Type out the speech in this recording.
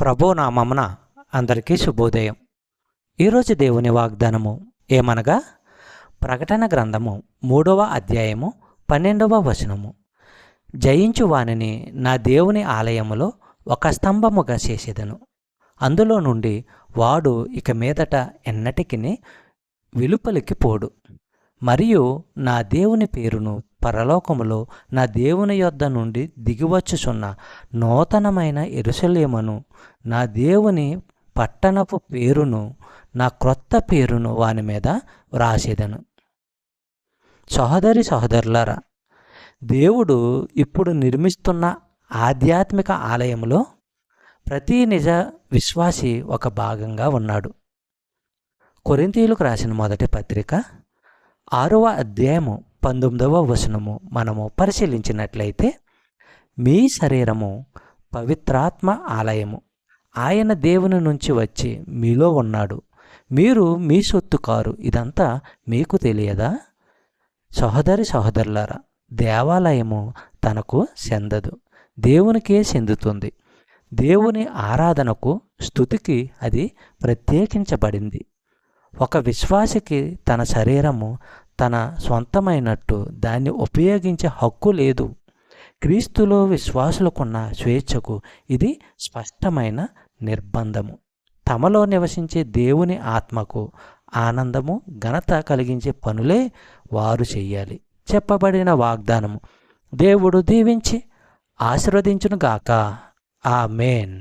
ప్రభు నామమున అందరికీ శుభోదయం. ఈరోజు దేవుని వాగ్దానము ఏమనగా, ప్రకటన గ్రంథము 3వ అధ్యాయము 12వ వచనము. జయించు వానిని నా దేవుని ఆలయములో ఒక స్తంభముగా చేసేదను. అందులో నుండి వాడు ఇక మీదట ఎన్నటికిని వెలుపలికి పోడు. మరియు నా దేవుని పేరును పరలోకములో నా దేవుని యొద్ద నుండి దిగివచ్చుచున్న నూతనమైన యెరూషలేమును, నా దేవుని పట్టణపు పేరును, నా క్రొత్త పేరును వాని మీద వ్రాసేదను. సహోదరులారా, దేవుడు ఇప్పుడు నిర్మిస్తున్న ఆధ్యాత్మిక ఆలయంలో ప్రతి నిజ విశ్వాసి ఒక భాగంగా ఉన్నాడు. కొరింథీయులకు రాసిన మొదటి పత్రిక 6వ అధ్యాయము 19వ వచనము మనము పరిశీలించినట్లయితే, మీ శరీరము పవిత్రాత్మ ఆలయము, ఆయన దేవుని నుంచి వచ్చి మీలో ఉన్నాడు, మీరు మీ సొత్తు కారు, ఇదంతా మీకు తెలియదా? సహోదరులారా, దేవాలయము తనకు చెందదు, దేవునికే చెందుతుంది. దేవుని ఆరాధనకు, స్తుతికి అది ప్రత్యేకించబడింది. ఒక విశ్వాసికి తన శరీరము తన సొంతమైనట్టు దాన్ని ఉపయోగించే హక్కు లేదు. క్రీస్తులో విశ్వాసులకున్న స్వేచ్ఛకు ఇది స్పష్టమైన నిర్బంధము. తమలో నివసించే దేవుని ఆత్మకు ఆనందము, ఘనత కలిగించే పనులే వారు చెయ్యాలి. చెప్పబడిన వాగ్దానము దేవుడు దీవించి ఆశీర్వదించునుగాక. ఆమేన్.